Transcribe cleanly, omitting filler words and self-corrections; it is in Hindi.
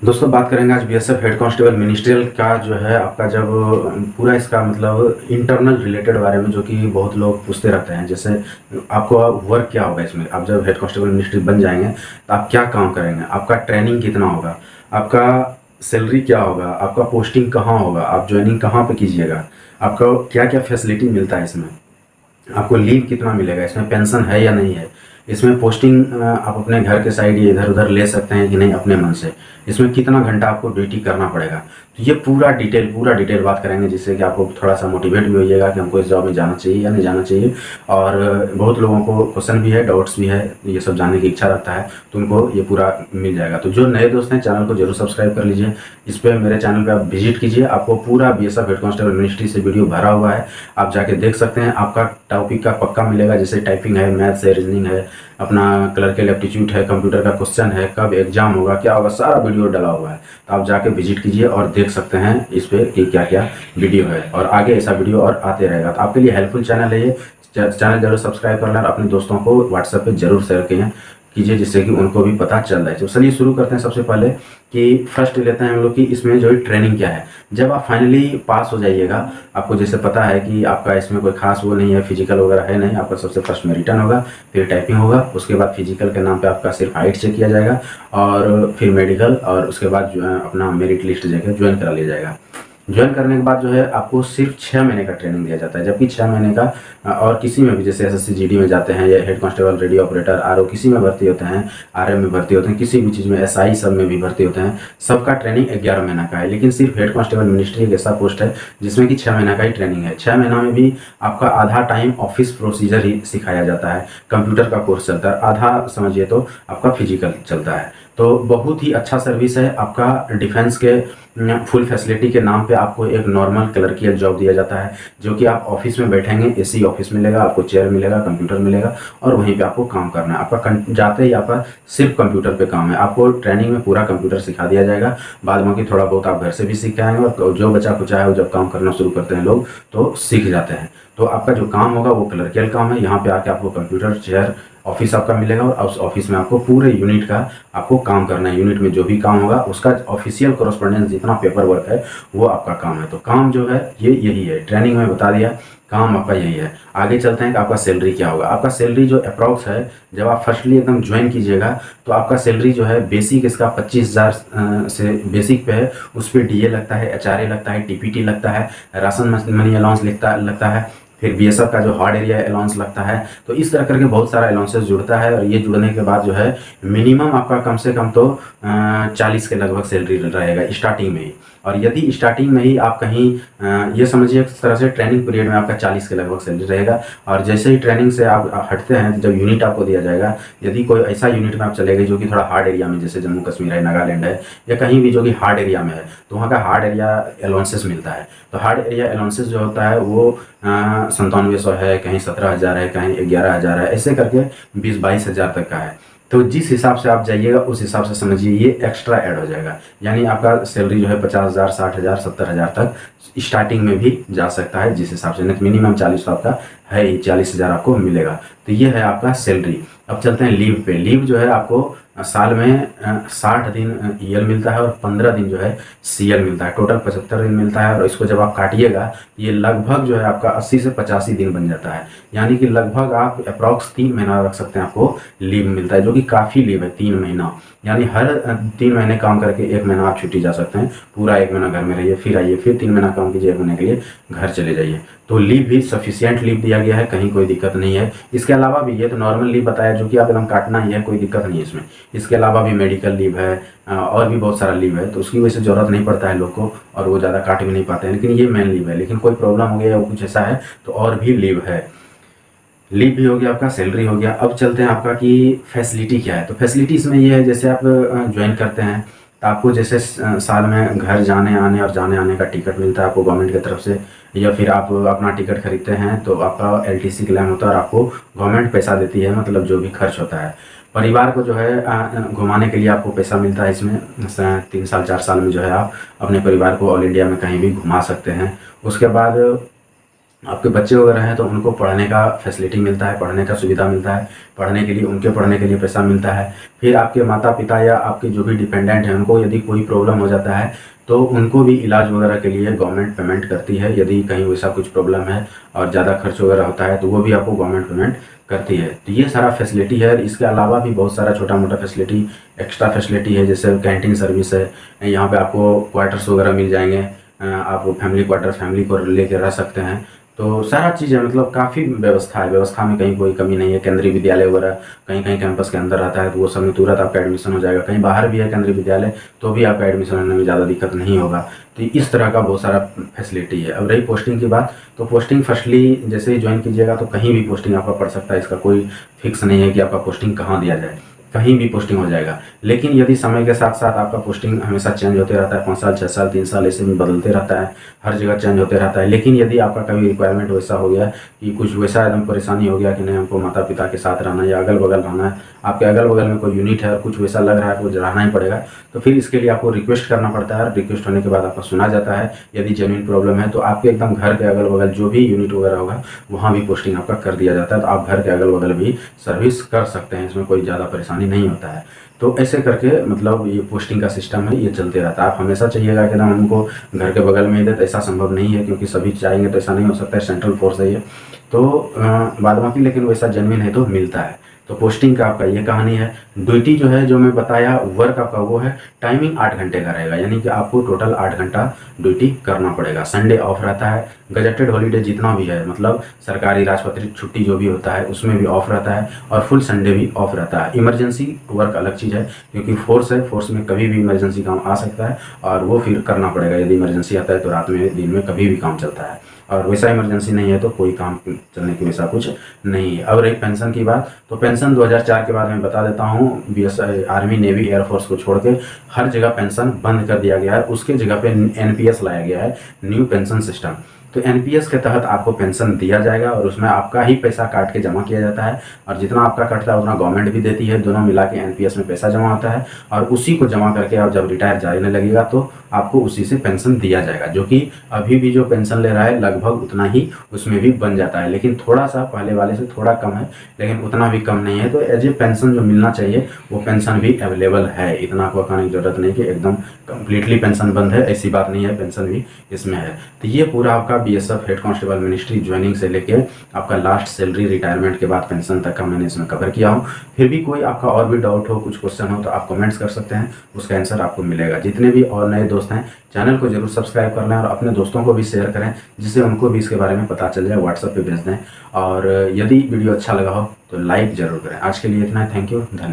दोस्तों बात करेंगे आज बीएसएफ हेड कांस्टेबल मिनिस्ट्रियल का जो है आपका जब पूरा इसका मतलब इंटरनल रिलेटेड बारे में जो कि बहुत लोग पूछते रहते हैं। जैसे आपको वर्क क्या होगा इसमें, आप जब हेड कांस्टेबल मिनिस्ट्री बन जाएंगे तो आप क्या काम करेंगे, आपका ट्रेनिंग कितना होगा, आपका सैलरी क्या होगा, आपका पोस्टिंग कहाँ होगा, आप ज्वाइनिंग कहाँ पे कीजिएगा, आपको क्या क्या फैसिलिटी मिलता है इसमें, आपको लीव कितना मिलेगा, इसमें पेंशन है या नहीं है, इसमें पोस्टिंग आप अपने घर के साइड या इधर उधर ले सकते हैं कि नहीं अपने मन से, इसमें कितना घंटा आपको ड्यूटी करना पड़ेगा। तो ये पूरा डिटेल बात करेंगे जिससे कि आपको थोड़ा सा मोटिवेट भी होइएगा कि हमको इस जॉब में जाना चाहिए या नहीं जाना चाहिए। और बहुत लोगों को क्वेश्चन भी है, डाउट्स भी है, ये सब जानने की इच्छा रखता है तो उनको ये पूरा मिल जाएगा। तो जो नए दोस्त हैं चैनल को जरूर सब्सक्राइब कर लीजिए। इस पर मेरे चैनल पर आप विजिट कीजिए, आपको पूरा बीएसएफ हेड कांस्टेबल मिनिस्ट्री से वीडियो भरा हुआ है, आप जाके देख सकते हैं। आपका टॉपिक का पक्का मिलेगा, जैसे टाइपिंग है, मैथ्स है, रीजनिंग है, अपना क्लर्कल एप्टीट्यूड है, कंप्यूटर का क्वेश्चन है, कब एग्जाम होगा, क्या होगा, सारा वीडियो डाला हुआ है। तो आप जाके विजिट कीजिए और देख सकते हैं इस पे कि क्या क्या वीडियो है, और आगे ऐसा वीडियो और आते रहेगा। तो आपके लिए हेल्पफुल चैनल है ये, चैनल जरूर सब्सक्राइब करना और अपने दोस्तों को व्हाट्सएप पे जरूर शेयर कीजिए जिससे कि उनको भी पता चल रहा है। तो चलिए शुरू करते हैं। सबसे पहले कि फर्स्ट लेते हैं हम लोग कि इसमें जो है ट्रेनिंग क्या है। जब आप फाइनली पास हो जाइएगा, आपको जैसे पता है कि आपका इसमें कोई खास वो नहीं है, फिजिकल वगैरह है नहीं, आपका सबसे फर्स्ट में रिटर्न होगा, फिर टाइपिंग होगा, उसके बाद फिजिकल के नाम पे आपका सिर्फ हाइट चेक किया जाएगा, और फिर मेडिकल, और उसके बाद जो है अपना मेरिट लिस्ट जाकर ज्वाइन करा लिया जाएगा। ज्वाइन करने के बाद जो है आपको सिर्फ 6 महीने का ट्रेनिंग दिया जाता है, जबकि 6 महीने का और किसी में भी जैसे एसएससी जीडी में जाते हैं या head constable radio operator RO किसी में भर्ती होते हैं, आरएम में भर्ती होते हैं, किसी भी चीज़ में एसआई सब में भी भर्ती होते हैं, सबका ट्रेनिंग 11 महीना का है। लेकिन सिर्फ हेड कांस्टेबल मिनिस्ट्री एक ऐसा पोस्ट है जिसमें कि 6 महीना का ही ट्रेनिंग है। 6 महीना में भी आपका आधा टाइम ऑफिस प्रोसीजर ही सिखाया जाता है, कंप्यूटर का कोर्स चलता है, आधा समझिए तो आपका फिजिकल चलता है। तो बहुत ही अच्छा सर्विस है आपका। डिफेंस के फुल फैसिलिटी के नाम पे आपको एक नॉर्मल क्लर्कियल जॉब दिया जाता है, जो कि आप ऑफिस में बैठेंगे, एसी ऑफिस मिलेगा, आपको चेयर मिलेगा, कंप्यूटर मिलेगा, और वहीं पे आपको काम करना है। आपका जाते ही आपका सिर्फ कंप्यूटर पे काम है, आपको ट्रेनिंग में पूरा कंप्यूटर सिखा दिया जाएगा। बाद बाकी थोड़ा बहुत आप घर से भी सीख के आएंगे, और जो बच्चा कुछ है वो जब काम करना शुरू करते हैं लोग तो सीख जाते हैं। तो आपका जो काम होगा वो क्लर्कियल काम है। यहाँ पे आके आपको कंप्यूटर, चेयर, ऑफिस आपका मिलेगा, और उस ऑफिस में आपको पूरे यूनिट का आपको काम करना है। यूनिट में जो भी काम होगा उसका ऑफिशियल कॉरेस्पॉन्डेंस जितना पेपर वर्क है वो आपका काम है। तो काम जो है ये यही है, ट्रेनिंग में बता दिया, काम आपका यही है। आगे चलते हैं कि आपका सैलरी क्या होगा। आपका सैलरी जो अप्रॉक्स है, जब आप फर्स्टली एकदम ज्वाइन कीजिएगा तो आपका सैलरी जो है बेसिक इसका 25,000 से बेसिक पे है। उस पर डीए लगता है, एचआरए लगता है, टीपीटी लगता है, राशन मनी अलाउंस लगता है, फिर बीएसएफ का जो हार्ड एरिया अलाउंस लगता है। तो इस तरह करके बहुत सारा अलाउंसेस जुड़ता है, और ये जुड़ने के बाद जो है मिनिमम आपका कम से कम तो 40 के लगभग सैलरी रहेगा स्टार्टिंग में ही। और यदि स्टार्टिंग में ही आप कहीं ये समझिए एक तरह से ट्रेनिंग पीरियड में आपका 40 के लगभग सैलरी रहेगा, और जैसे ही ट्रेनिंग से आप हटते हैं, जब यूनिट आपको दिया जाएगा, यदि कोई ऐसा यूनिट में आप चले गए जो कि थोड़ा हार्ड एरिया में, जैसे जम्मू कश्मीर है, नागालैंड है, या कहीं भी जो कि हार्ड एरिया में है, तो वहाँ का हार्ड एरिया अलाउंसेस मिलता है। तो हार्ड एरिया अलाउंसेस जो होता है वो 9700 है, कहीं 17,000 है, कहीं 11,000 है, ऐसे करके 20-22 हज़ार तक का है। तो जिस हिसाब से आप जाइएगा उस हिसाब से समझिए ये एक्स्ट्रा ऐड हो जाएगा, यानी आपका सैलरी जो है 50,000, 60,000, 70,000 तक स्टार्टिंग में भी जा सकता है, जिस हिसाब से। नहीं मिनिमम 40 तो आपका है ही, 40,000 आपको मिलेगा। तो ये है आपका सैलरी। अब चलते हैं लीव पे। लीव जो है आपको साल में 60 दिन ईएल मिलता है, और 15 दिन जो है सीएल मिलता है, टोटल 75 दिन मिलता है। और इसको जब आप काटिएगा ये लगभग जो है आपका 80 से 85 दिन बन जाता है, यानी कि लगभग आप अप्रॉक्स 3 महीना रख सकते हैं आपको लीव मिलता है, जो कि काफ़ी लीव है 3 महीना। यानी हर 3 महीने काम करके 1 महीना आप छुट्टी जा सकते हैं, पूरा 1 महीना घर में रहिए, फिर आइए, फिर 3 महीना काम कीजिए, 1 महीने के लिए घर चले जाइए। तो लीव भी सफिशिएंट लीव दिया गया है, कहीं कोई दिक्कत नहीं है। इसके अलावा भी ये तो नॉर्मल लीव बताया जो कि आप एकदम काटना ही है, कोई दिक्कत नहीं है इसमें। इसके अलावा भी मेडिकल लीव है, और भी बहुत सारा लीव है, तो उसकी वजह से ज़रूरत नहीं पड़ता है लोग को, और वो ज़्यादा काट भी नहीं पाते हैं। लेकिन ये मेन लीव है, लेकिन कोई प्रॉब्लम हो गया या कुछ ऐसा है तो और भी लीव है। लीव भी हो गया आपका, सैलरी हो गया। अब चलते हैं आपका कि फैसिलिटी क्या है। तो फैसिलिटी इसमें ये है, जैसे आप ज्वाइन करते हैं तो आपको जैसे साल में घर जाने आने और जाने आने का टिकट मिलता है आपको गवर्नमेंट की तरफ से, या फिर आप अपना टिकट खरीदते हैं तो आपका एलटीसी क्लेम होता है, और आपको गवर्नमेंट पैसा देती है, मतलब जो भी खर्च होता है। परिवार को जो है घुमाने के लिए आपको पैसा मिलता है इसमें। 3 साल 4 साल में जो है आप अपने परिवार को ऑल इंडिया में कहीं भी घुमा सकते हैं। उसके बाद आपके बच्चे वगैरह हैं तो उनको पढ़ने का फैसिलिटी मिलता है, पढ़ने का सुविधा मिलता है, पढ़ने के लिए उनके पढ़ने के लिए पैसा मिलता है। फिर आपके माता पिता या आपके जो भी डिपेंडेंट हैं उनको यदि कोई प्रॉब्लम हो जाता है तो उनको भी इलाज वगैरह के लिए गवर्नमेंट पेमेंट करती है। यदि कहीं वैसा कुछ प्रॉब्लम है और ज़्यादा खर्च वगैरह होता है तो वो भी आपको गवर्नमेंट पेमेंट करती है। तो ये सारा फैसिलिटी है। इसके अलावा भी बहुत सारा छोटा मोटा फैसिलिटी, एक्स्ट्रा फैसिलिटी है, जैसे कैंटीन सर्विस है। यहाँ पे आपको क्वार्टर्स वगैरह मिल जाएंगे, आप फैमिली क्वार्टर फैमिली को लेकर रह सकते हैं। तो सारा चीज़ है, मतलब काफ़ी व्यवस्था है, व्यवस्था में कहीं कोई कमी नहीं है। केंद्रीय विद्यालय वगैरह कहीं कहीं कैंपस के अंदर रहता है तो वो सब में तुरंत आपका एडमिशन हो जाएगा। कहीं बाहर भी है केंद्रीय विद्यालय तो भी आपका एडमिशन होने में ज़्यादा दिक्कत नहीं होगा। तो इस तरह का बहुत सारा फैसिलिटी है। अब रही पोस्टिंग की बात, तो पोस्टिंग फर्स्टली जैसे ही ज्वाइन कीजिएगा तो कहीं भी पोस्टिंग आपका पड़ सकता है। इसका कोई फिक्स नहीं है कि आपका पोस्टिंग कहाँ दिया जाए, कहीं भी पोस्टिंग हो जाएगा। लेकिन यदि समय के साथ साथ आपका पोस्टिंग हमेशा चेंज होते रहता है, 5 साल 6 साल 3 साल ऐसे में बदलते रहता है, हर जगह चेंज होते रहता है। लेकिन यदि आपका कभी रिक्वायरमेंट वैसा हो गया कि कुछ वैसा एकदम परेशानी हो गया कि नहीं हमको माता पिता के साथ रहना है या अगल बगल रहना है, आपके अगल बगल में कोई यूनिट है और कुछ वैसा लग रहा है कि रहना ही पड़ेगा, तो फिर इसके लिए आपको रिक्वेस्ट करना पड़ता है। रिक्वेस्ट होने के बाद आपका सुना जाता है। यदि जेन्युइन प्रॉब्लम है तो आपके एकदम घर के अगल बगल जो भी यूनिट वगैरह होगा वहाँ भी पोस्टिंग आपका कर दिया जाता है। तो आप घर के अगल बगल भी सर्विस कर सकते हैं, इसमें कोई ज़्यादा परेशानी नहीं होता है। तो ऐसे करके मतलब ये पोस्टिंग का सिस्टम है, ये चलते रहता है। आप हमेशा चाहिएगा कि ना हमको घर के बगल में ही दे, तो ऐसा संभव नहीं है क्योंकि सभी चाहेंगे तो ऐसा नहीं हो सकता है, सेंट्रल फोर्स है ये। तो बाद बाकी लेकिन वैसा जेन्युइन है तो मिलता है। तो पोस्टिंग का आपका ये कहानी है। ड्यूटी जो है जो मैं बताया वर्क आपका वो है, टाइमिंग 8 घंटे का रहेगा, यानी कि आपको टोटल 8 घंटा ड्यूटी करना पड़ेगा। संडे ऑफ रहता है, गजेटेड हॉलीडे जितना भी है, मतलब सरकारी राजपत्रित छुट्टी जो भी होता है उसमें भी ऑफ रहता है, और फुल संडे भी ऑफ रहता है। इमरजेंसी वर्क अलग चीज़ है क्योंकि फोर्स है, फोर्स में कभी भी इमरजेंसी काम आ सकता है और वो फिर करना पड़ेगा। यदि इमरजेंसी आता है तो रात में दिन में कभी भी काम चलता है, और वैसा इमरजेंसी नहीं है तो कोई काम चलने की वैसा कुछ नहीं है। अब रही पेंशन की बात, तो पेंशन 2004 के बाद मैं बता देता हूँ, आर्मी नेवी एयरफोर्स को छोड़ के हर जगह पेंशन बंद कर दिया गया है। उसके जगह पे एनपीएस लाया गया है, न्यू पेंशन सिस्टम। तो एनपीएस के तहत आपको पेंशन दिया जाएगा और उसमें आपका ही पैसा काट के जमा किया जाता है, और जितना आपका कटता है उतना गवर्नमेंट भी देती है। दोनों मिला के एनपीएस में पैसा जमा होता है और उसी को जमा करके आप जब रिटायर जाने लगेगा तो आपको उसी से पेंशन दिया जाएगा, जो कि अभी भी जो पेंशन ले रहा है लगभग उतना ही उसमें भी बन जाता है। लेकिन थोड़ा सा पहले वाले से थोड़ा कम है, लेकिन उतना भी कम नहीं है। तो एज ए पेंशन जो मिलना चाहिए वो पेंशन भी अवेलेबल है। इतना आपको कहने की जरूरत नहीं कि एकदम कम्प्लीटली पेंशन बंद है, ऐसी बात नहीं है, पेंशन भी इसमें है। तो ये पूरा आपका BSF head constable ministry joining से लेके आपका लास्ट सैलरी रिटायरमेंट के बाद पेंशन तक का मैंने इसमें कवर किया हूँ। फिर भी कोई आपका और भी डाउट हो, कुछ क्वेश्चन हो तो आप कमेंट्स कर सकते हैं, उसका आंसर आपको मिलेगा। जितने भी और नए दोस्त हैं चैनल को जरूर सब्सक्राइब कर लें और अपने दोस्तों को भी शेयर करें, जिससे उनको भी इसके बारे में पता चल जाए, व्हाट्सएप पे भेज दें। और यदि वीडियो अच्छा लगा हो तो लाइक ज़रूर करें। आज के लिए इतना है, थैंक यू, धन्यवाद।